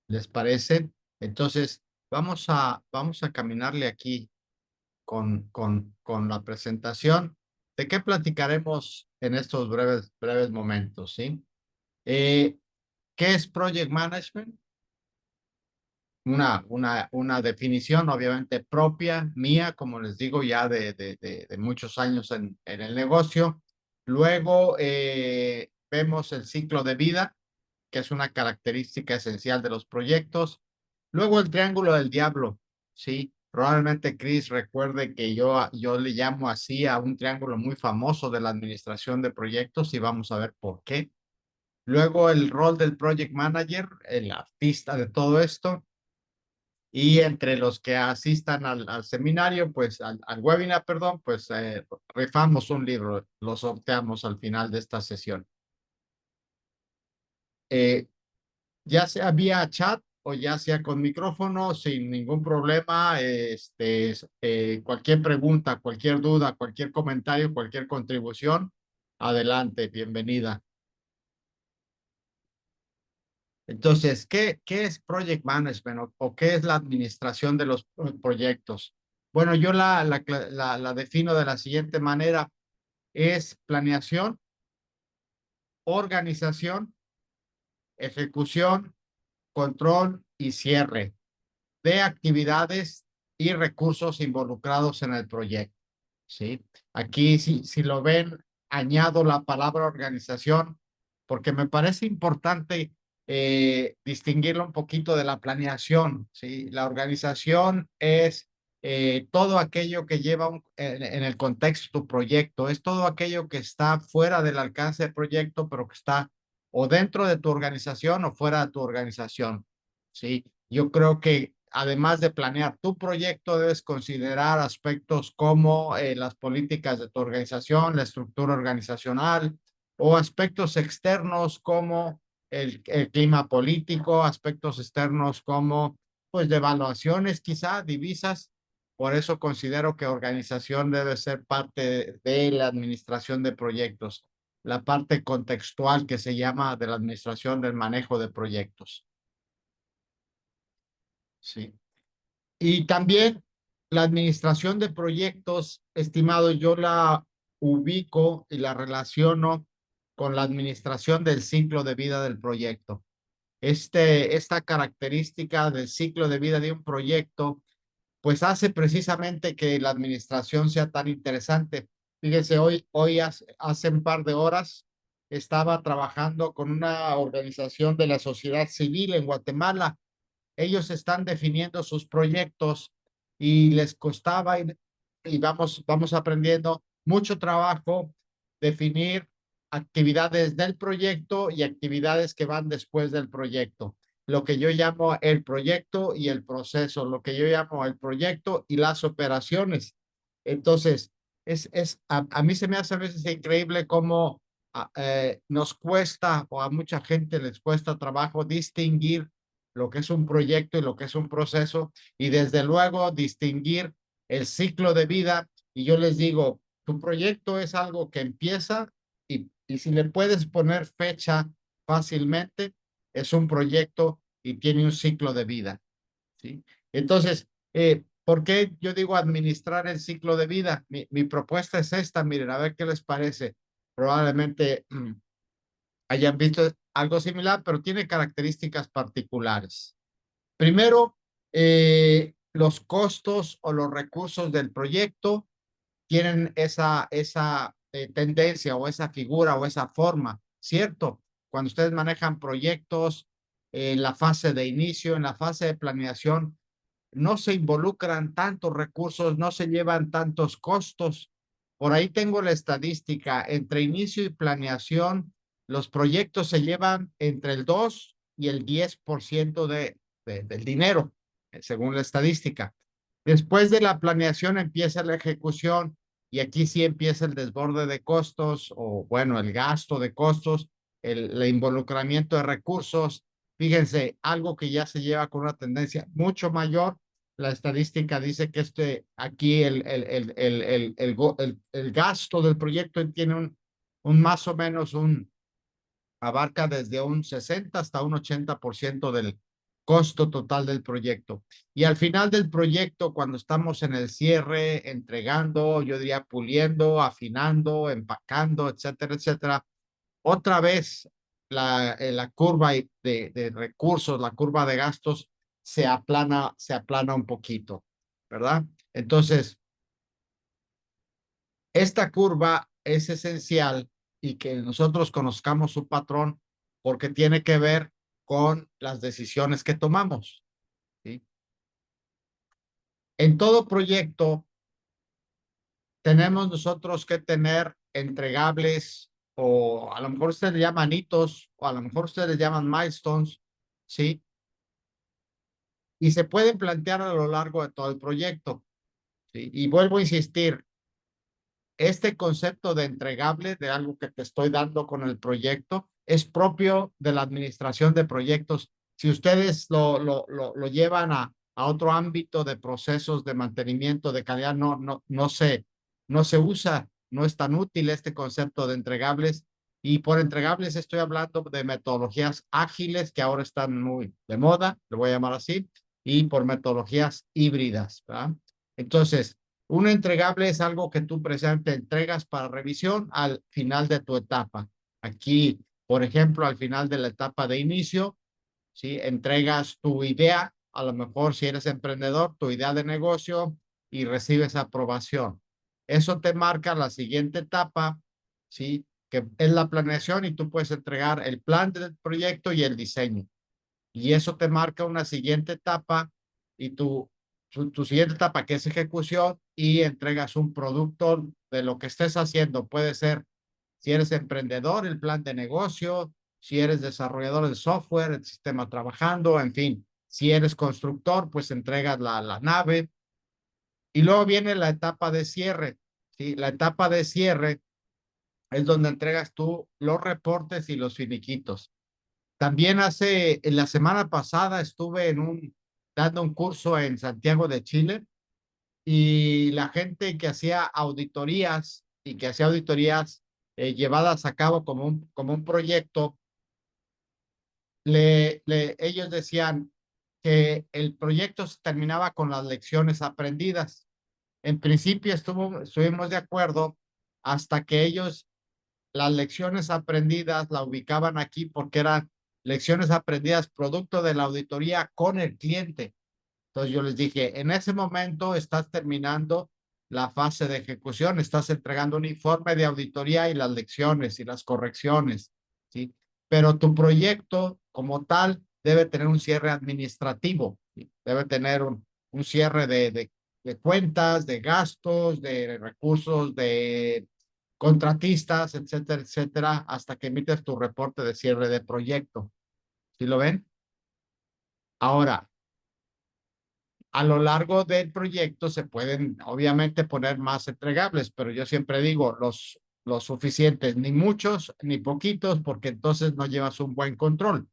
¿Les parece? Entonces, vamos a caminarle aquí con la presentación. ¿De qué platicaremos en estos breves momentos? ¿Sí? Eh, ¿Qué es Project Management? Una definición obviamente propia, mía, como les digo, ya de muchos años en el negocio. Luego vemos el ciclo de vida, que es una característica esencial de los proyectos. Luego el triángulo del diablo, ¿sí? Probablemente Chris recuerde que yo le llamo así a un triángulo muy famoso de la administración de proyectos y vamos a ver por qué. Luego el rol del project manager, el artista de todo esto. Y entre los que asistan al seminario, pues al webinar, perdón, pues rifamos un libro, lo sorteamos al final de esta sesión. Eh, ya sea vía chat o ya sea con micrófono, sin ningún problema, cualquier pregunta, cualquier duda, cualquier comentario, cualquier contribución, adelante, bienvenida. Entonces, ¿qué es Project Management o qué es la administración de los proyectos? Bueno, yo la defino de la siguiente manera. Es planeación, organización, ejecución, control y cierre de actividades y recursos involucrados en el proyecto. ¿Sí? Aquí, si lo ven, añado la palabra organización porque me parece importante distinguirlo un poquito de la planeación. ¿Sí? La organización es todo aquello que lleva en el contexto tu proyecto, es todo aquello que está fuera del alcance del proyecto, pero que está o dentro de tu organización o fuera de tu organización. ¿Sí? Yo creo que además de planear tu proyecto, debes considerar aspectos como las políticas de tu organización, la estructura organizacional o aspectos externos como el clima político, aspectos externos como pues de evaluaciones quizá, divisas. Por eso considero que organización debe ser parte de la administración de proyectos, la parte contextual que se llama de la administración del manejo de proyectos. Sí. Y también la administración de proyectos, estimado, yo la ubico y la relaciono con la administración del ciclo de vida del proyecto. Esta característica del ciclo de vida de un proyecto, pues hace precisamente que la administración sea tan interesante. Fíjese, hoy hace un par de horas estaba trabajando con una organización de la sociedad civil en Guatemala. Ellos están definiendo sus proyectos y les costaba y vamos aprendiendo mucho trabajo definir actividades del proyecto y actividades que van después del proyecto. Lo que yo llamo el proyecto y el proceso, lo que yo llamo el proyecto y las operaciones. Entonces, a mí se me hace a veces increíble cómo nos cuesta o a mucha gente les cuesta trabajo distinguir lo que es un proyecto y lo que es un proceso, y desde luego distinguir el ciclo de vida. Y yo les digo, tu proyecto es algo que empieza y si le puedes poner fecha fácilmente, es un proyecto y tiene un ciclo de vida. ¿Sí? Entonces, ¿por qué yo digo administrar el ciclo de vida? Mi propuesta es esta, miren, a ver qué les parece. Probablemente hayan visto algo similar, pero tiene características particulares. Primero, los costos o los recursos del proyecto tienen esa tendencia o esa figura o esa forma, ¿cierto? Cuando ustedes manejan proyectos en la fase de inicio, en la fase de planeación, no se involucran tantos recursos, no se llevan tantos costos. Por ahí tengo la estadística, entre inicio y planeación, los proyectos se llevan entre el 2 y el 10% del dinero, según la estadística. Después de la planeación empieza la ejecución y aquí sí empieza el desborde de costos o, bueno, el gasto de costos, el involucramiento de recursos. Fíjense, algo que ya se lleva con una tendencia mucho mayor. La estadística dice que aquí el gasto del proyecto tiene un más o menos abarca desde un 60 hasta un 80% costo total del proyecto. Y al final del proyecto, cuando estamos en el cierre, entregando, yo diría puliendo, afinando, empacando, etcétera, etcétera, otra vez la curva de recursos, la curva de gastos se aplana un poquito, ¿verdad? Entonces, esta curva es esencial y que nosotros conozcamos su patrón porque tiene que ver con las decisiones que tomamos, ¿sí? En todo proyecto tenemos nosotros que tener entregables o a lo mejor ustedes le llaman hitos o a lo mejor ustedes le llaman milestones, ¿sí? Y se pueden plantear a lo largo de todo el proyecto, ¿sí? Y vuelvo a insistir, este concepto de entregable, de algo que te estoy dando con el proyecto, es propio de la administración de proyectos. Si ustedes lo llevan a otro ámbito de procesos de mantenimiento de calidad, no se usa, no es tan útil este concepto de entregables. Y por entregables estoy hablando de metodologías ágiles que ahora están muy de moda, lo voy a llamar así, y por metodologías híbridas, ¿verdad? Entonces, un entregable es algo que tú precisamente entregas para revisión al final de tu etapa. Aquí, por ejemplo, al final de la etapa de inicio, ¿sí? Entregas tu idea, a lo mejor si eres emprendedor, tu idea de negocio y recibes aprobación. Eso te marca la siguiente etapa, ¿sí? Que es la planeación y tú puedes entregar el plan del proyecto y el diseño y eso te marca una siguiente etapa y tu siguiente etapa que es ejecución y entregas un producto de lo que estés haciendo. Puede ser, si eres emprendedor, el plan de negocio, si eres desarrollador de software, el sistema trabajando, en fin. Si eres constructor, pues entregas la nave. Y luego viene la etapa de cierre. ¿Sí? La etapa de cierre es donde entregas tú los reportes y los finiquitos. También en la semana pasada estuve dando un curso en Santiago de Chile y la gente que hacía auditorías y que hacía auditorías llevadas a cabo como un proyecto, ellos decían que el proyecto se terminaba con las lecciones aprendidas. En principio estuvimos de acuerdo hasta que ellos las lecciones aprendidas la ubicaban aquí porque eran lecciones aprendidas producto de la auditoría con el cliente. Entonces yo les dije, en ese momento estás terminando la fase de ejecución, estás entregando un informe de auditoría y las lecciones y las correcciones, ¿sí? Pero tu proyecto como tal debe tener un cierre administrativo, ¿sí? Debe tener un cierre de cuentas, de gastos, de recursos, de contratistas, etcétera, etcétera, hasta que emites tu reporte de cierre de proyecto. ¿Sí lo ven? Ahora, a lo largo del proyecto se pueden obviamente poner más entregables, pero yo siempre digo los suficientes, ni muchos ni poquitos, porque entonces no llevas un buen control.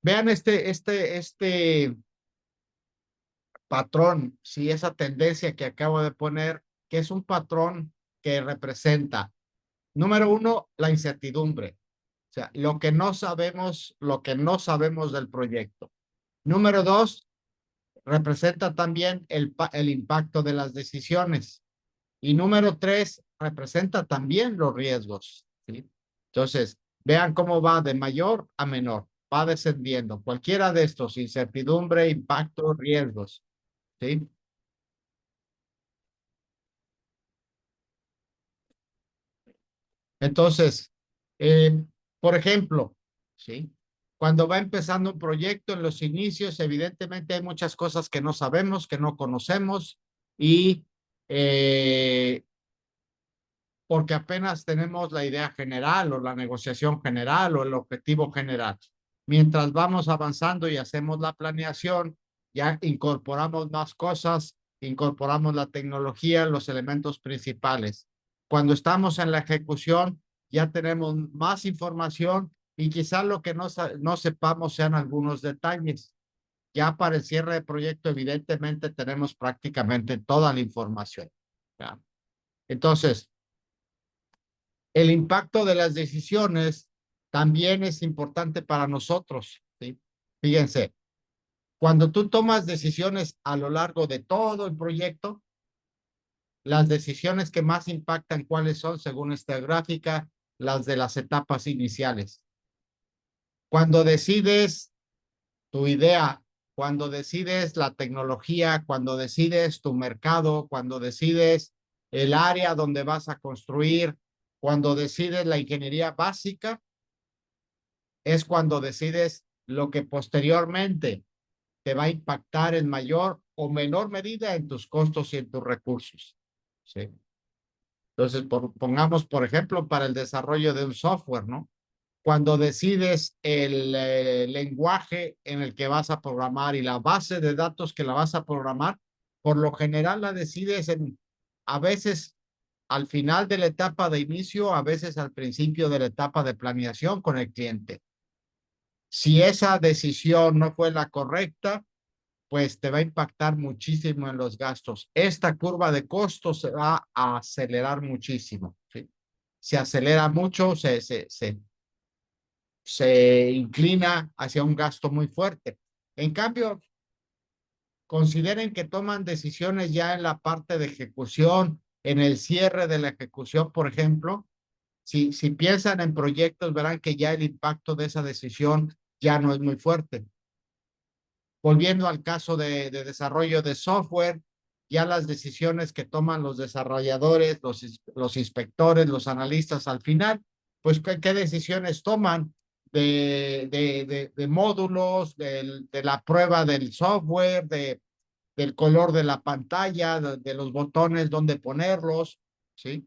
Vean este patrón, sí, esa tendencia que acabo de poner, que es un patrón que representa, número uno, la incertidumbre. O sea, lo que no sabemos del proyecto. Número dos, representa también el impacto de las decisiones. Y número tres, representa también los riesgos, ¿sí? Entonces, vean cómo va de mayor a menor, va descendiendo. Cualquiera de estos, incertidumbre, impacto, riesgos, ¿sí? Entonces, eh, por ejemplo, ¿sí? Cuando va empezando un proyecto en los inicios, evidentemente hay muchas cosas que no sabemos, que no conocemos y porque apenas tenemos la idea general o la negociación general o el objetivo general. Mientras vamos avanzando y hacemos la planeación, ya incorporamos más cosas, incorporamos la tecnología, los elementos principales. Cuando estamos en la ejecución, ya tenemos más información y quizás lo que no sepamos sean algunos detalles. Ya para el cierre de proyecto, evidentemente, tenemos prácticamente toda la información. ¿Ya? Entonces, el impacto de las decisiones. también es importante para nosotros, ¿sí? Fíjense, cuando tú tomas decisiones a lo largo de todo el proyecto, las decisiones que más impactan, ¿cuáles son? Según esta gráfica, las de las etapas iniciales. Cuando decides tu idea, cuando decides la tecnología, cuando decides tu mercado, cuando decides el área donde vas a construir, cuando decides la ingeniería básica, es cuando decides lo que posteriormente te va a impactar en mayor o menor medida en tus costos y en tus recursos. ¿Sí? Entonces, pongamos, por ejemplo, para el desarrollo de un software, ¿no? Cuando decides el lenguaje en el que vas a programar y la base de datos que la vas a programar, por lo general la decides a veces al final de la etapa de inicio, a veces al principio de la etapa de planeación con el cliente. Si esa decisión no fue la correcta, pues te va a impactar muchísimo en los gastos. Esta curva de costos se va a acelerar muchísimo, ¿sí? Se acelera mucho, se inclina hacia un gasto muy fuerte. En cambio, consideren que toman decisiones ya en la parte de ejecución, en el cierre de la ejecución, por ejemplo. Si piensan en proyectos, verán que ya el impacto de esa decisión ya no es muy fuerte. Volviendo al caso de desarrollo de software, ya las decisiones que toman los desarrolladores, los inspectores, los analistas al final, pues qué decisiones toman de módulos, de la prueba del software, del color de la pantalla, de los botones, dónde ponerlos, ¿sí?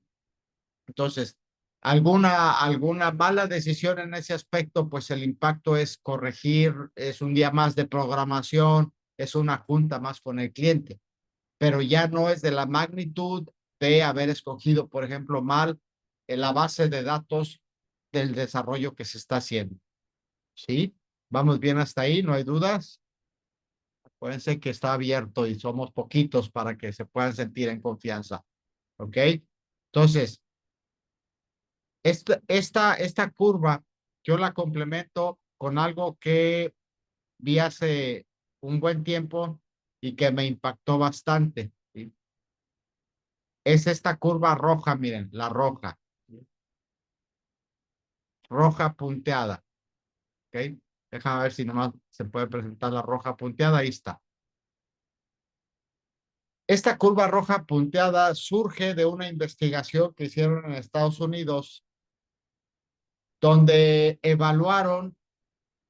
Entonces, alguna mala decisión en ese aspecto, pues el impacto es corregir, es un día más de programación, es una junta más con el cliente, pero ya no es de la magnitud de haber escogido, por ejemplo, mal en la base de datos del desarrollo que se está haciendo. ¿Sí? ¿Vamos bien hasta ahí? ¿No hay dudas? Acuérdense que está abierto y somos poquitos para que se puedan sentir en confianza. ¿Ok? Entonces, esta curva yo la complemento con algo que vi hace un buen tiempo y que me impactó bastante, ¿sí? Es esta curva roja, miren, la roja, roja punteada, ¿ok? Déjame ver si nomás se puede presentar la roja punteada, ahí está. Esta curva roja punteada surge de una investigación que hicieron en Estados Unidos, donde evaluaron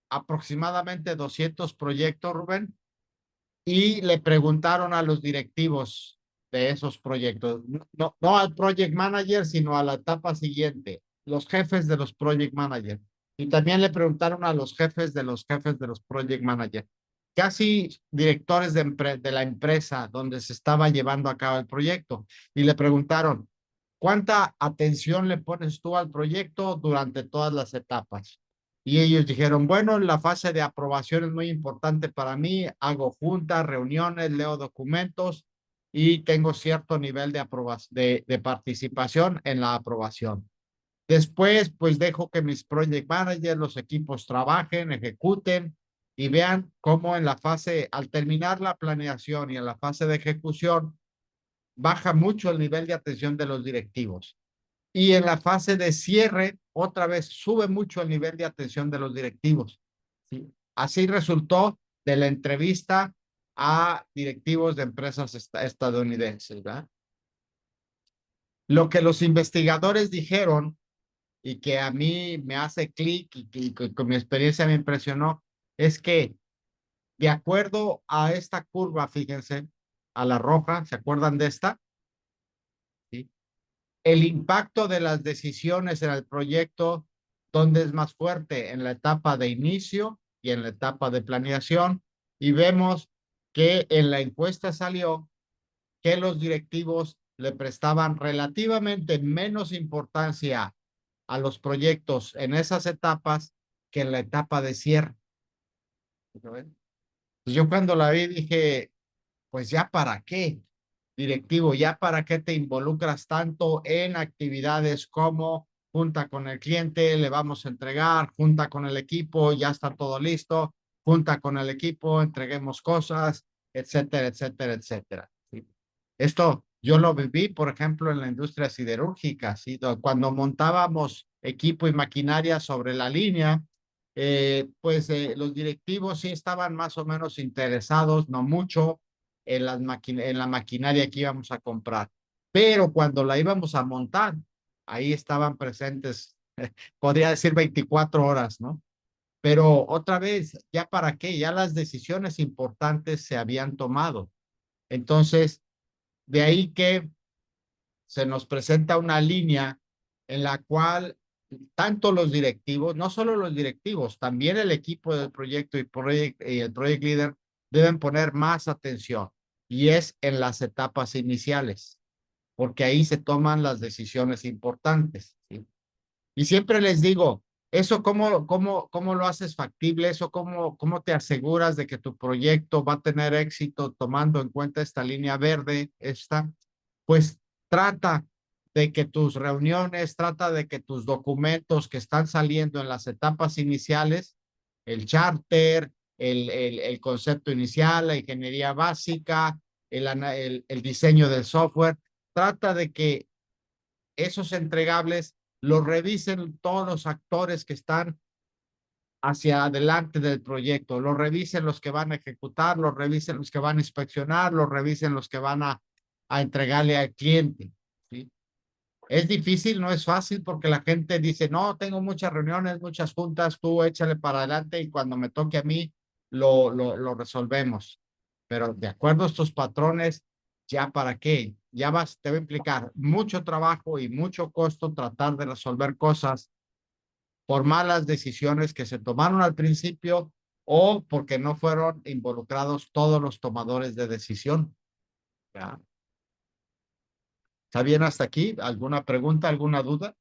aproximadamente 200 proyectos, Rubén, y le preguntaron a los directivos de esos proyectos, no al project manager, sino a la etapa siguiente, los jefes de los project managers. Y también le preguntaron a los jefes de los jefes de los project managers, casi directores de la empresa donde se estaba llevando a cabo el proyecto. Y le preguntaron, ¿cuánta atención le pones tú al proyecto durante todas las etapas? Y ellos dijeron, bueno, la fase de aprobación es muy importante para mí, hago juntas, reuniones, leo documentos y tengo cierto nivel de participación en la aprobación. Después, pues dejo que mis project managers, los equipos trabajen, ejecuten y vean cómo en la fase, al terminar la planeación y en la fase de ejecución, baja mucho el nivel de atención de los directivos. Y en la fase de cierre, otra vez sube mucho el nivel de atención de los directivos. ¿Sí? Así resultó de la entrevista a directivos de empresas estadounidenses. ¿Verdad? Lo que los investigadores dijeron y que a mí me hace clic y con mi experiencia me impresionó, es que de acuerdo a esta curva, fíjense, a la roja, ¿se acuerdan de esta? ¿Sí? El impacto de las decisiones en el proyecto, ¿dónde es más fuerte? En la etapa de inicio y en la etapa de planeación. Y vemos que en la encuesta salió que los directivos le prestaban relativamente menos importancia a los proyectos en esas etapas que en la etapa de cierre. Yo cuando la vi dije, pues ya para qué, directivo, ya para qué te involucras tanto en actividades como junta con el cliente, le vamos a entregar, junta con el equipo, ya está todo listo, junta con el equipo, entreguemos cosas, etcétera, etcétera, etcétera. ¿Sí? Esto yo lo viví, por ejemplo, en la industria siderúrgica, ¿sí? Cuando montábamos equipo y maquinaria sobre la línea, los directivos sí estaban más o menos interesados, no mucho, en en la maquinaria que íbamos a comprar. Pero cuando la íbamos a montar, ahí estaban presentes, podría decir 24 horas, ¿no? Pero otra vez, ¿ya para qué? Ya las decisiones importantes se habían tomado. Entonces, de ahí que se nos presenta una línea en la cual tanto los directivos, no solo los directivos, también el equipo del proyecto y el project leader deben poner más atención y es en las etapas iniciales, porque ahí se toman las decisiones importantes, ¿sí? Y siempre les digo, eso cómo lo haces factible, eso cómo te aseguras de que tu proyecto va a tener éxito tomando en cuenta esta línea verde, pues trata de que tus reuniones, trata de que tus documentos que están saliendo en las etapas iniciales, el charter, el concepto inicial, la ingeniería básica, el diseño del software, trata de que esos entregables los revisen todos los actores que están hacia adelante del proyecto, los revisen los que van a ejecutar, los revisen los que van a inspeccionar, los revisen los que van a entregarle al cliente, ¿sí? Es difícil, no es fácil porque la gente dice, no, tengo muchas reuniones, muchas juntas, tú échale para adelante y cuando me toque a mí lo resolvemos. Pero de acuerdo a estos patrones, ¿ya para qué? Te va a implicar mucho trabajo y mucho costo tratar de resolver cosas por malas decisiones que se tomaron al principio o porque no fueron involucrados todos los tomadores de decisión. ¿Ya? ¿Está bien hasta aquí? ¿Alguna pregunta, alguna duda?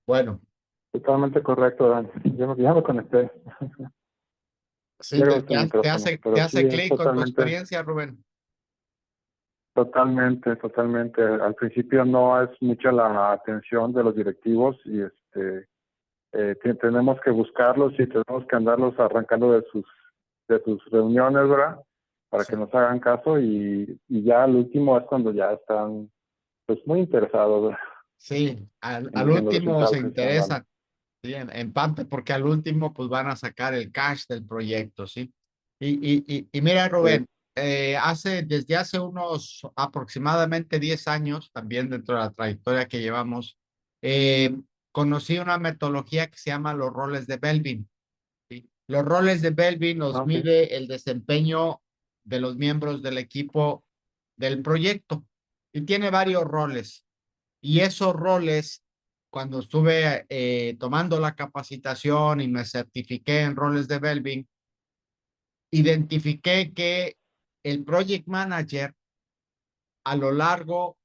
Bueno, Totalmente correcto, Dan. Ya me conecté. sí, Ya conecté el micrófono, te pero sí, hace es clic con tu totalmente, experiencia, Rubén. totalmente, totalmente. Al principio no es mucha la atención de los directivos y tenemos que buscarlos y tenemos que andarlos arrancando de sus reuniones, ¿verdad? Para que Sí, nos hagan caso y ya al último es cuando ya están pues muy interesados, ¿verdad? sí, al En los último se resultados que están dando. interesan, ¿sí? En parte porque al último pues van a sacar el cash del proyecto, ¿sí? Y mira, Sí, Rubén, desde hace unos aproximadamente 10 años, también dentro de la trayectoria que llevamos, eh, conocí una metodología que se llama los roles de Belvin, ¿sí? Los roles de Belvin nos ok, mide el desempeño de los miembros del equipo del proyecto y tiene varios roles. Y esos roles, cuando estuve tomando la capacitación y me certifiqué en roles de Belvin, identifiqué que el project manager a lo largo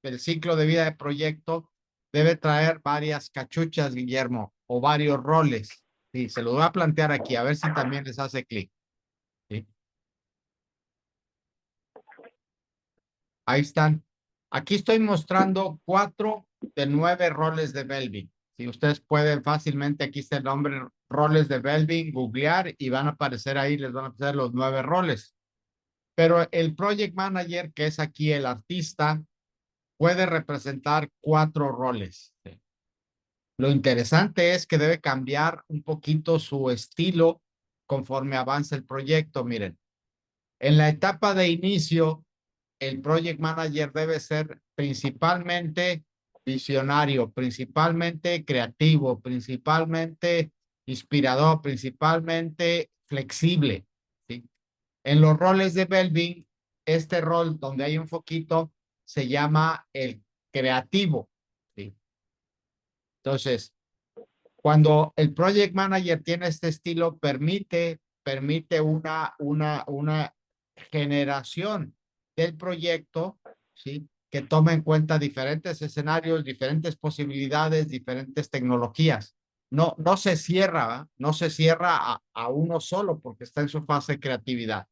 del ciclo de vida de proyecto debe traer varias cachuchas, Guillermo, o varios roles. Sí, se lo voy a plantear aquí, a ver si también les hace clic. ¿Sí? Ahí están. Aquí estoy mostrando 4 de 9 roles de Belvin. Si ustedes pueden fácilmente, aquí está el nombre, roles de Belvin, googlear y van a aparecer ahí, les van a aparecer los 9 roles. Pero el project manager, que es aquí el artista, puede representar 4 roles. ¿Sí? Lo interesante es que debe cambiar un poquito su estilo conforme avanza el proyecto. Miren, en la etapa de inicio, el project manager debe ser principalmente visionario, principalmente creativo, principalmente inspirador, principalmente flexible, ¿sí? En los roles de Belvin, este rol donde hay un foquito se llama el creativo, ¿sí? Entonces, cuando el project manager tiene este estilo, permite una generación del proyecto, ¿sí? Que toma en cuenta diferentes escenarios, diferentes posibilidades, diferentes tecnologías. No se cierra, ¿verdad? No se cierra a uno solo porque está en su fase de creatividad.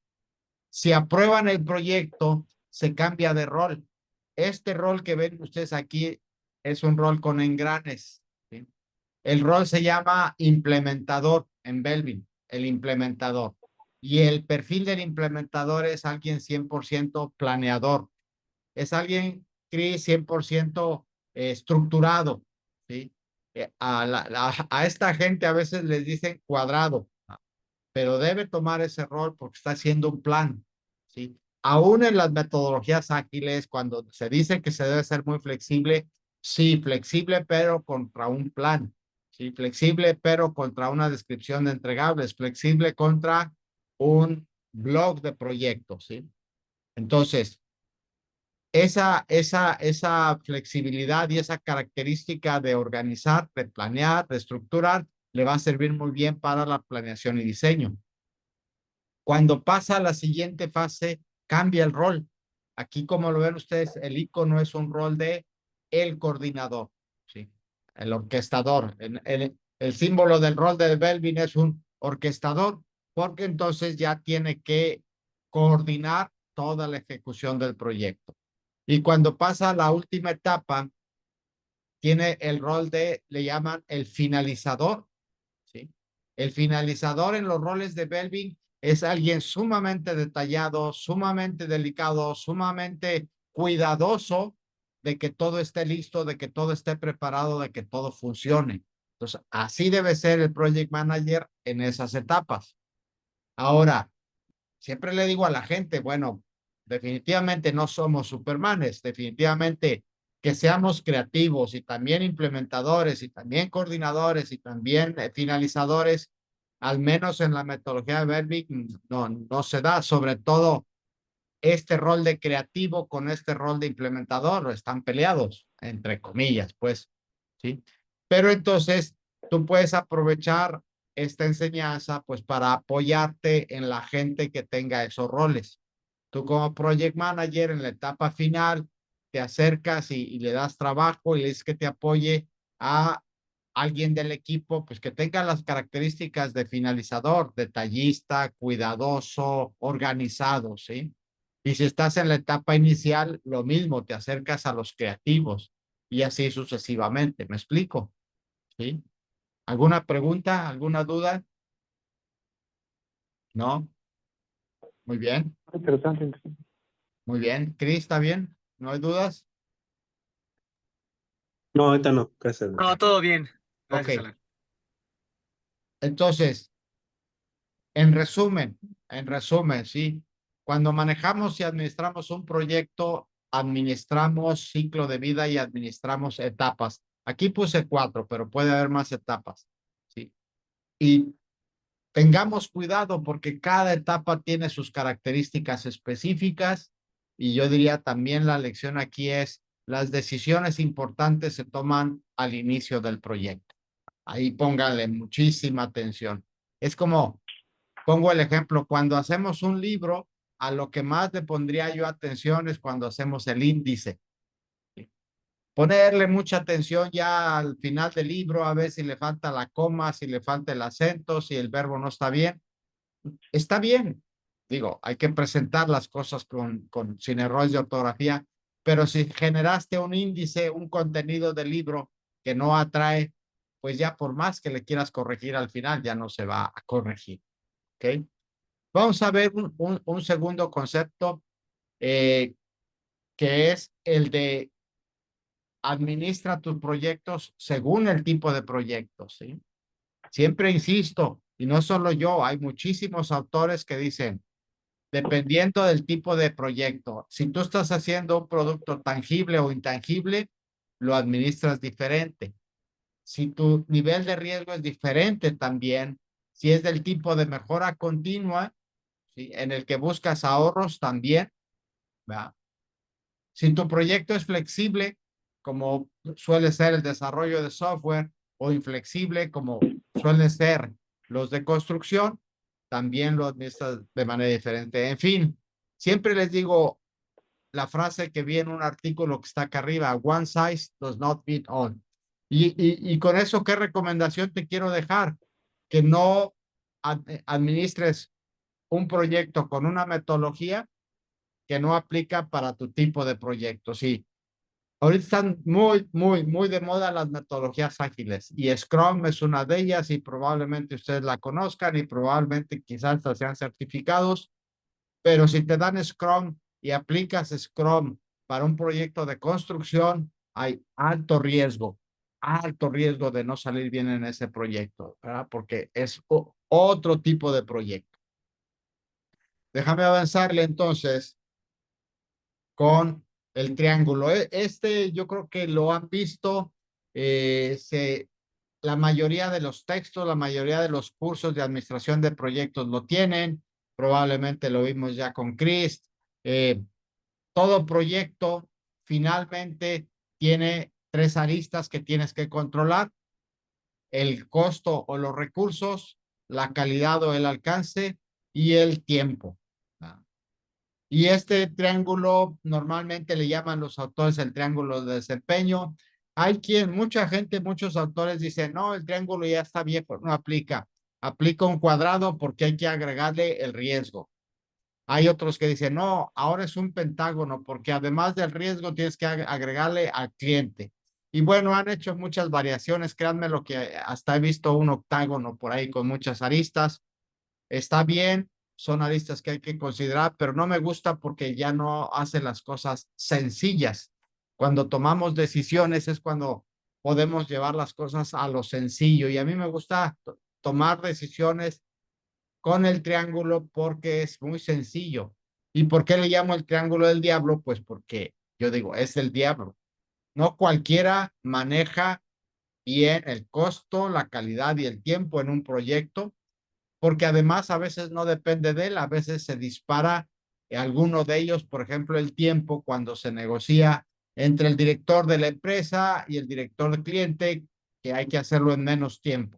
Si aprueban el proyecto, se cambia de rol. Este rol que ven ustedes aquí es un rol con engranes, ¿sí? El rol se llama implementador en Belvin, el implementador. Y el perfil del implementador es alguien 100% planeador. Es alguien, Cris, 100% estructurado, ¿sí? A esta gente a veces les dicen cuadrado, pero debe tomar ese rol porque está haciendo un plan, ¿sí? Aún en las metodologías ágiles, cuando se dice que se debe ser muy flexible, sí, flexible, pero contra un plan, ¿sí? Flexible, pero contra una descripción de entregables, flexible contra un blog de proyectos, ¿sí? Entonces, esa flexibilidad y esa característica de organizar, de planear, de estructurar, le va a servir muy bien para la planeación y diseño. Cuando pasa a la siguiente fase, cambia el rol. Aquí, como lo ven ustedes, el icono es un rol de el coordinador, ¿sí? El orquestador. El símbolo del rol de Belvin es un orquestador, porque entonces ya tiene que coordinar toda la ejecución del proyecto. Y cuando pasa a la última etapa, tiene el rol de, le llaman el finalizador, ¿sí? El finalizador en los roles de Belvin es alguien sumamente detallado, sumamente delicado, sumamente cuidadoso de que todo esté listo, de que todo esté preparado, de que todo funcione. Entonces, así debe ser el project manager en esas etapas. Ahora, siempre le digo a la gente, bueno, definitivamente no somos supermanes, definitivamente que seamos creativos y también implementadores y también coordinadores y también finalizadores, al menos en la metodología de Verbig, no se da, sobre todo este rol de creativo con este rol de implementador, están peleados, entre comillas, pues, ¿sí? Pero entonces tú puedes aprovechar esta enseñanza, pues, para apoyarte en la gente que tenga esos roles. Tú como project manager en la etapa final te acercas y le das trabajo y le dices que te apoye a alguien del equipo, pues que tenga las características de finalizador, detallista, cuidadoso, organizado, ¿sí? Y si estás en la etapa inicial, lo mismo, te acercas a los creativos y así sucesivamente. ¿Me explico? ¿Sí? ¿Alguna pregunta? ¿Alguna duda? ¿No? Muy bien, Interesante, interesante. muy bien. Cris, ¿está bien? ¿No hay dudas? No, ahorita no, gracias. No, todo bien. Ok, Gracias, Alan. entonces, en resumen, sí. Cuando manejamos y administramos un proyecto, administramos ciclo de vida y administramos etapas. Aquí puse 4, pero puede haber más etapas, sí. Y tengamos cuidado porque cada etapa tiene sus características específicas y yo diría también la lección aquí es las decisiones importantes se toman al inicio del proyecto. Ahí pónganle muchísima atención. Es como, pongo el ejemplo, cuando hacemos un libro, a lo que más le pondría yo atención es cuando hacemos el índice. Ponerle mucha atención ya al final del libro, a ver si le falta la coma, si le falta el acento, si el verbo no está bien. Está bien, digo, hay que presentar las cosas sin errores de ortografía, pero si generaste un índice, un contenido del libro que no atrae, pues ya por más que le quieras corregir al final, ya no se va a corregir. ¿Ok? Vamos a ver un segundo concepto eh, que es el de administra tus proyectos según el tipo de proyectos, ¿sí? Siempre insisto, y no solo yo, hay muchísimos autores que dicen, dependiendo del tipo de proyecto, si tú estás haciendo un producto tangible o intangible, lo administras diferente. Si tu nivel de riesgo es diferente también, si es del tipo de mejora continua, ¿sí? En el que buscas ahorros también, ¿verdad? Si tu proyecto es flexible, como suele ser el desarrollo de software, o inflexible, como suelen ser los de construcción, también lo administras de manera diferente. En fin, siempre les digo la frase que vi en un artículo que está acá arriba, one size does not fit all. Y con eso, ¿qué recomendación te quiero dejar? Que no administres un proyecto con una metodología que no aplica para tu tipo de proyecto. Sí, Ahorita están muy, muy, muy de moda las metodologías ágiles y Scrum es una de ellas y probablemente ustedes la conozcan y probablemente quizás hasta sean certificados, pero si te dan Scrum y aplicas Scrum para un proyecto de construcción, hay alto riesgo de no salir bien en ese proyecto, ¿verdad? Porque es otro tipo de proyecto. Déjame avanzarle entonces con el triángulo. Este yo creo que lo han visto, la mayoría de los textos, la mayoría de los cursos de administración de proyectos lo tienen, probablemente lo vimos ya con Chris. Eh, Todo proyecto finalmente tiene tres aristas que tienes que controlar: el costo o los recursos, la calidad o el alcance y el tiempo. Y este triángulo normalmente le llaman los autores el triángulo de desempeño. Hay quien, mucha gente, muchos autores dicen, no, el triángulo ya está viejo, no aplica. Aplica un cuadrado porque hay que agregarle el riesgo. Hay otros que dicen, no, ahora es un pentágono porque además del riesgo tienes que agregarle al cliente. Y bueno, han hecho muchas variaciones, créanme lo que hasta he visto un octágono por ahí con muchas aristas. Está bien, son aristas que hay que considerar, pero no me gusta porque ya no hace las cosas sencillas. Cuando tomamos decisiones es cuando podemos llevar las cosas a lo sencillo y a mí me gusta tomar decisiones con el triángulo porque es muy sencillo. ¿Y por qué le llamo el triángulo del diablo? Pues porque yo digo, es el diablo. No cualquiera maneja bien el costo, la calidad y el tiempo en un proyecto, porque además a veces no depende de él, a veces se dispara alguno de ellos, por ejemplo, el tiempo cuando se negocia entre el director de la empresa y el director del cliente, que hay que hacerlo en menos tiempo.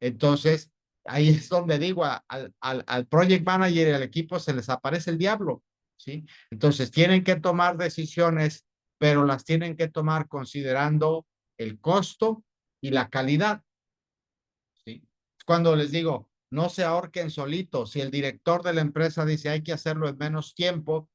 Entonces, ahí es donde digo, al project manager y al equipo se les aparece el diablo, ¿sí? Entonces, tienen que tomar decisiones, pero las tienen que tomar considerando el costo y la calidad, ¿sí? Cuando les digo, no se ahorquen solitos. Si el director de la empresa dice hay que hacerlo en menos tiempo,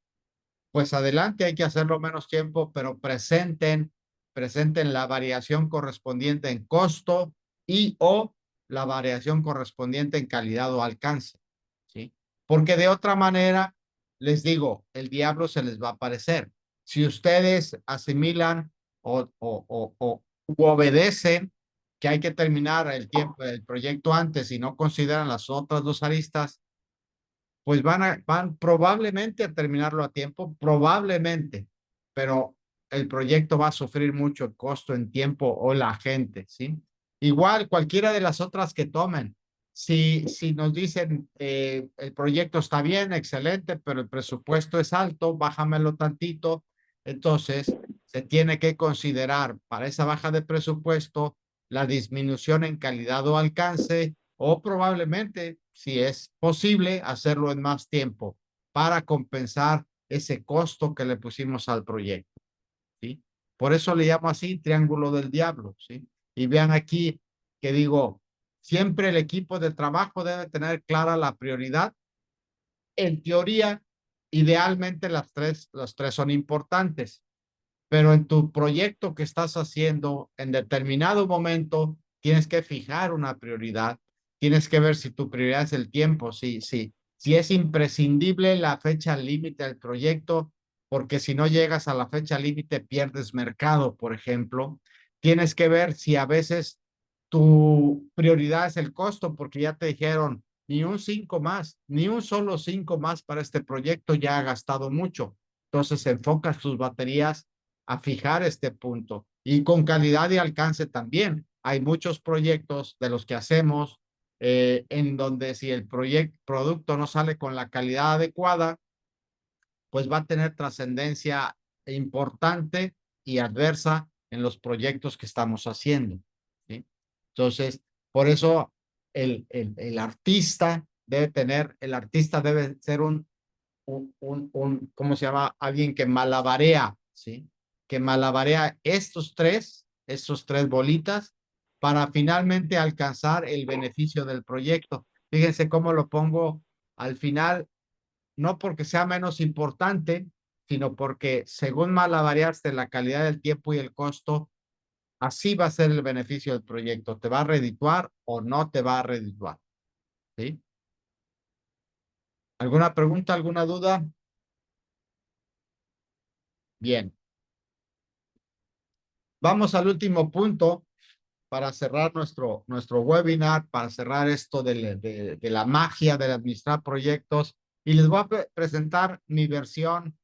pues adelante, hay que hacerlo menos tiempo, pero presenten la variación correspondiente en costo y o la variación correspondiente en calidad o alcance, ¿sí? Porque de otra manera, les digo, el diablo se les va a aparecer. Si ustedes asimilan u obedecen que hay que terminar el tiempo del proyecto antes y no consideran las otras dos aristas, pues van probablemente a terminarlo a tiempo, probablemente, pero el proyecto va a sufrir mucho costo en tiempo o la gente, ¿sí? Igual cualquiera de las otras que tomen. Si nos dicen el proyecto está bien, excelente, pero el presupuesto es alto, bájamelo tantito, entonces se tiene que considerar para esa baja de presupuesto la disminución en calidad o alcance o probablemente, si es posible, hacerlo en más tiempo para compensar ese costo que le pusimos al proyecto, ¿sí? Por eso le llamo así triángulo del diablo, ¿sí? Y vean aquí que digo, siempre el equipo de trabajo debe tener clara la prioridad. En teoría, idealmente las tres son importantes, pero en tu proyecto que estás haciendo, en determinado momento, tienes que fijar una prioridad, tienes que ver si tu prioridad es el tiempo, si es imprescindible la fecha límite del proyecto, porque si no llegas a la fecha límite pierdes mercado, por ejemplo. Tienes que ver si a veces tu prioridad es el costo, porque ya te dijeron, ni un 5 más, ni un solo 5 más para este proyecto, ya ha gastado mucho. Entonces enfocas tus baterías a fijar este punto y con calidad y alcance también. Hay muchos proyectos de los que hacemos en donde si el producto no sale con la calidad adecuada, pues va a tener trascendencia importante y adversa en los proyectos que estamos haciendo, ¿sí? Entonces, por eso el artista debe tener, el artista debe ser ¿cómo se llama? Alguien que malabarea, ¿sí? Que malabarea estos tres bolitas para finalmente alcanzar el beneficio del proyecto. Fíjense cómo lo pongo al final, no porque sea menos importante, sino porque según malabareaste la calidad del tiempo y el costo, así va a ser el beneficio del proyecto. ¿Te va a redituar o no te va a redituar? ¿Sí? ¿Alguna pregunta, alguna duda? Bien. Vamos al último punto para cerrar nuestro webinar, para cerrar esto de la magia de administrar proyectos. Y les voy a presentar mi versión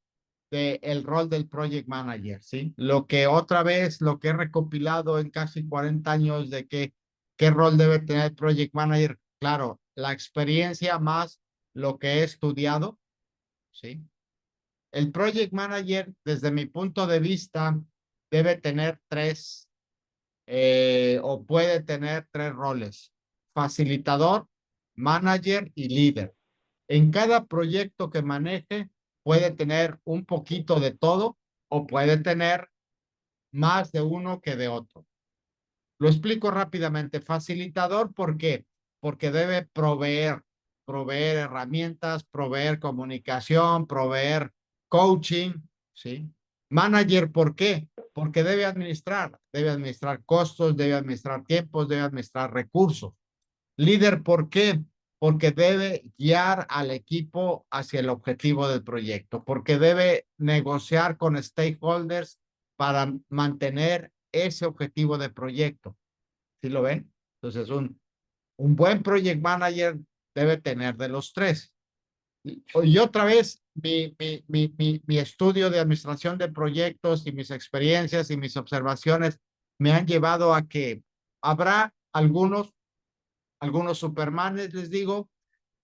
del rol del Project Manager, ¿sí? Lo que otra vez, lo que he recopilado en casi 40 años de qué rol debe tener el Project Manager. Claro, la experiencia más lo que he estudiado, ¿sí? El Project Manager, desde mi punto de vista, debe tener o puede tener tres roles: facilitador, manager y líder. En cada proyecto que maneje puede tener un poquito de todo o puede tener más de uno que de otro. Lo explico rápidamente. Facilitador, ¿por qué? Porque debe proveer herramientas, proveer comunicación, proveer coaching, ¿sí? Manager, ¿por qué? Porque debe administrar costos, debe administrar tiempos, debe administrar recursos. Líder, ¿por qué? Porque debe guiar al equipo hacia el objetivo del proyecto, porque debe negociar con stakeholders para mantener ese objetivo de proyecto. ¿Sí lo ven? Entonces, un buen project manager debe tener de los tres. Y otra vez, mi estudio de administración de proyectos y mis experiencias y mis observaciones me han llevado a que habrá algunos supermanes, les digo,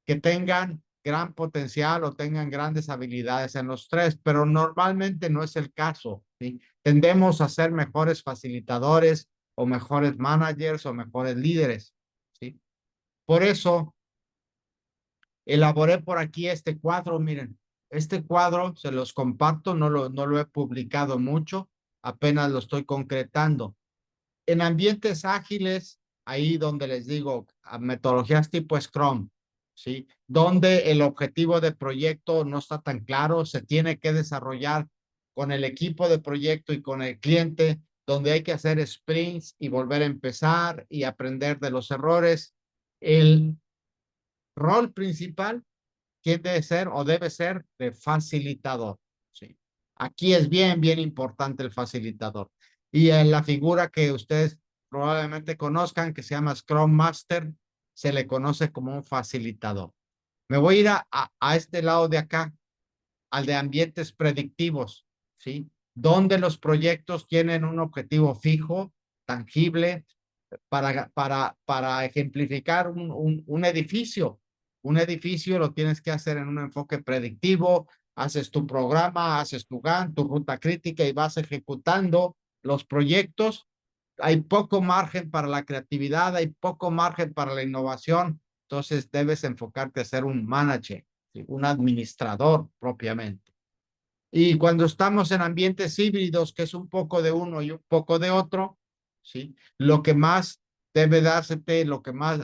que tengan gran potencial o tengan grandes habilidades en los tres, pero normalmente no es el caso, ¿sí? Tendemos a ser mejores facilitadores o mejores managers o mejores líderes, ¿sí? Por eso elaboré por aquí este cuadro, miren, este cuadro se los comparto, no lo he publicado mucho, apenas lo estoy concretando. En ambientes ágiles, ahí donde les digo, a metodologías tipo Scrum, ¿sí? Donde el objetivo de proyecto no está tan claro, se tiene que desarrollar con el equipo de proyecto y con el cliente, donde hay que hacer sprints y volver a empezar y aprender de los errores. El rol principal debe ser o debe ser de facilitador, ¿sí? Aquí es bien importante el facilitador. Y en la figura que ustedes probablemente conozcan, que se llama Scrum Master, se le conoce como un facilitador. Me voy a ir a este lado de acá, al de ambientes predictivos, ¿sí? Donde los proyectos tienen un objetivo fijo, tangible, para ejemplificar un edificio. Un edificio lo tienes que hacer en un enfoque predictivo, haces tu programa, haces tu GAN, tu ruta crítica y vas ejecutando los proyectos. Hay poco margen para la creatividad, hay poco margen para la innovación, entonces debes enfocarte a ser un manager, ¿sí? Un administrador propiamente. Y cuando estamos en ambientes híbridos, que es un poco de uno y un poco de otro, ¿sí? Lo que más debe dársete, lo que más,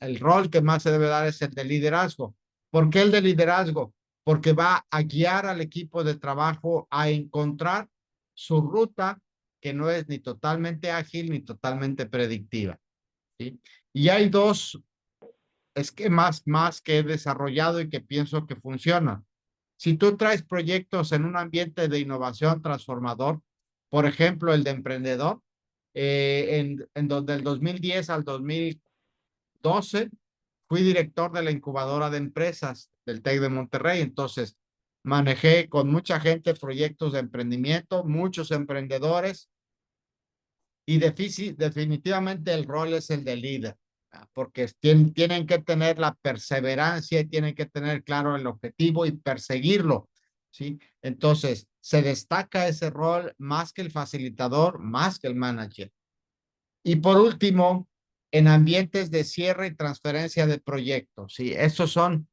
el rol que más se debe dar es el de liderazgo. ¿Por qué el de liderazgo? Porque va a guiar al equipo de trabajo a encontrar su ruta, que no es ni totalmente ágil ni totalmente predictiva, ¿sí? Y hay dos esquemas más que he desarrollado y que pienso que funcionan. Si tú traes proyectos en un ambiente de innovación transformador, por ejemplo, el de emprendedor, en donde el 2010 al 2012 fui director de la incubadora de empresas del TEC de Monterrey, entonces manejé con mucha gente proyectos de emprendimiento, muchos emprendedores, y definitivamente el rol es el de líder, porque tienen que tener la perseverancia y tienen que tener claro el objetivo y perseguirlo, ¿sí? Entonces, se destaca ese rol más que el facilitador, más que el manager. Y por último, en ambientes de cierre y transferencia de proyectos, ¿sí? Estos son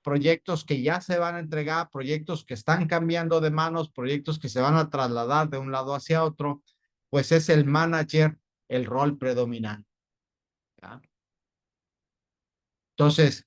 proyectos que ya se van a entregar, proyectos que están cambiando de manos, proyectos que se van a trasladar de un lado hacia otro, pues es el manager el rol predominante, ¿ya? Entonces,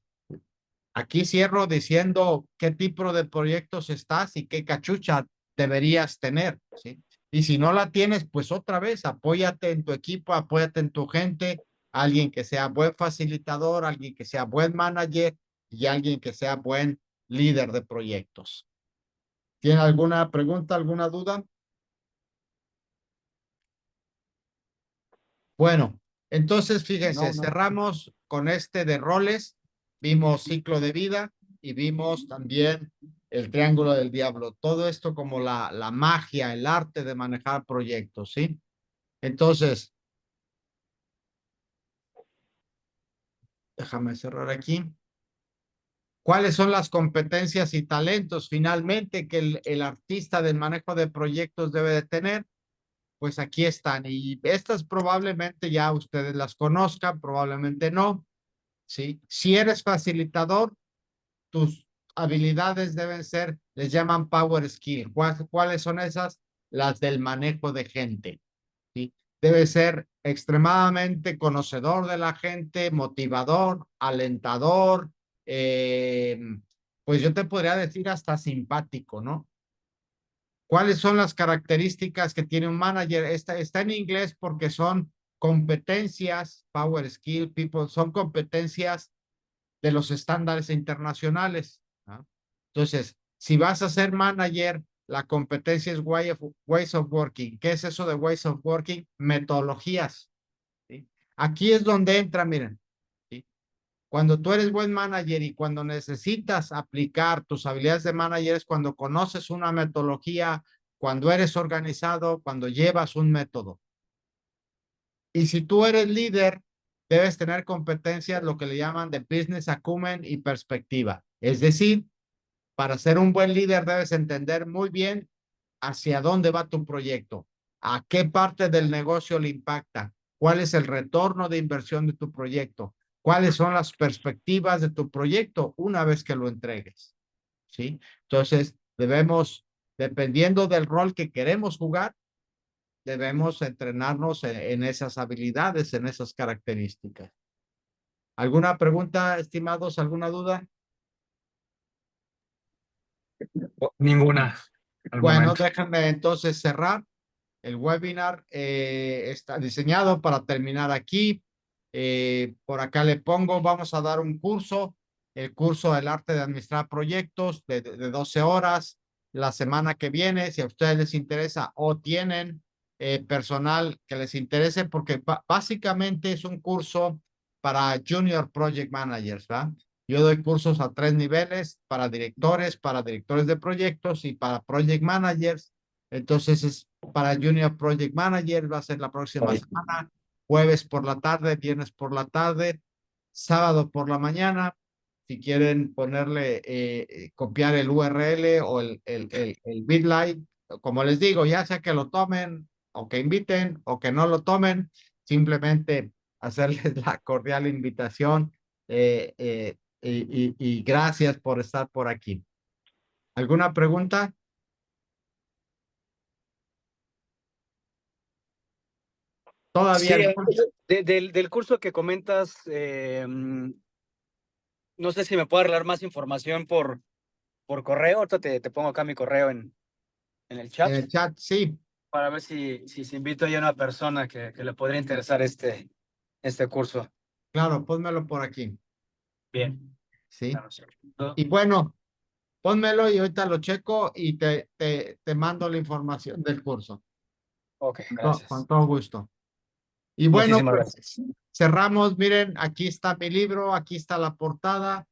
Aquí cierro diciendo qué tipo de proyectos estás y qué cachucha deberías tener, ¿sí? Y si no la tienes, pues otra vez, apóyate en tu equipo, apóyate en tu gente, alguien que sea buen facilitador, alguien que sea buen manager y alguien que sea buen líder de proyectos. ¿Tiene alguna pregunta, alguna duda? Bueno, entonces fíjense, No, no. cerramos con este de roles, vimos ciclo de vida y vimos también el triángulo del diablo. Todo esto como la magia, el arte de manejar proyectos, ¿sí? Entonces, déjame cerrar aquí. ¿Cuáles son las competencias y talentos finalmente que el artista del manejo de proyectos debe de tener? Pues aquí están y estas probablemente ya ustedes las conozcan, probablemente no, ¿sí? Si eres facilitador, tus habilidades deben ser, les llaman power skill. ¿Cuáles son esas? Las del manejo de gente, ¿sí? Debe ser extremadamente conocedor de la gente, motivador, alentador, eh, pues yo te podría decir hasta simpático, ¿no? ¿Cuáles son las características que tiene un manager? Está en inglés porque son competencias, power skill, people, son competencias de los estándares internacionales, ¿no? Entonces, si vas a ser manager, la competencia es ways of working. ¿Qué es eso de ways of working? Metodologías, ¿sí? Aquí es donde entra, miren, ¿sí? Cuando tú eres buen manager y cuando necesitas aplicar tus habilidades de manager es cuando conoces una metodología, cuando eres organizado, cuando llevas un método. Y si tú eres líder, debes tener competencias, lo que le llaman de business acumen y perspectiva. Es decir, para ser un buen líder debes entender muy bien hacia dónde va tu proyecto, a qué parte del negocio le impacta, cuál es el retorno de inversión de tu proyecto, cuáles son las perspectivas de tu proyecto una vez que lo entregues, ¿sí? Entonces, debemos, dependiendo del rol que queremos jugar, debemos entrenarnos en esas habilidades, en esas características. ¿Alguna pregunta, estimados? ¿Alguna duda? Ninguna al Bueno, momento. déjenme entonces cerrar. El webinar está diseñado para terminar aquí. Por acá le pongo, vamos a dar un curso, el curso del arte de administrar proyectos de 12 horas la semana que viene. Si a ustedes les interesa o tienen personal que les interese, porque básicamente es un curso para Junior Project Managers, ¿verdad? Yo doy cursos a 3 niveles para directores de proyectos y para Project Managers. Entonces es para Junior Project Manager, va a ser la próxima semana, jueves por la tarde, viernes por la tarde, sábado por la mañana. Si quieren ponerle, copiar el URL o el Bitly, como les digo, ya sea que lo tomen o que inviten o que no lo tomen, simplemente hacerles la cordial invitación y gracias por estar por aquí. ¿Alguna pregunta? Todavía Sí, el curso. del curso que comentas, no sé si me puedo arreglar más información por correo. Ahorita te pongo acá mi correo en el En chat el chat, sí, para ver si invito ya a una persona que le podría interesar este curso. claro, pónmelo por aquí, Bien. ¿sí? Claro, sí. Y bueno, pónmelo y ahorita lo checo y te mando la información del curso. Ok, Con gracias. todo gusto. Y bueno, Muchísimas pues gracias. cerramos. Miren, aquí está mi libro, aquí está la portada.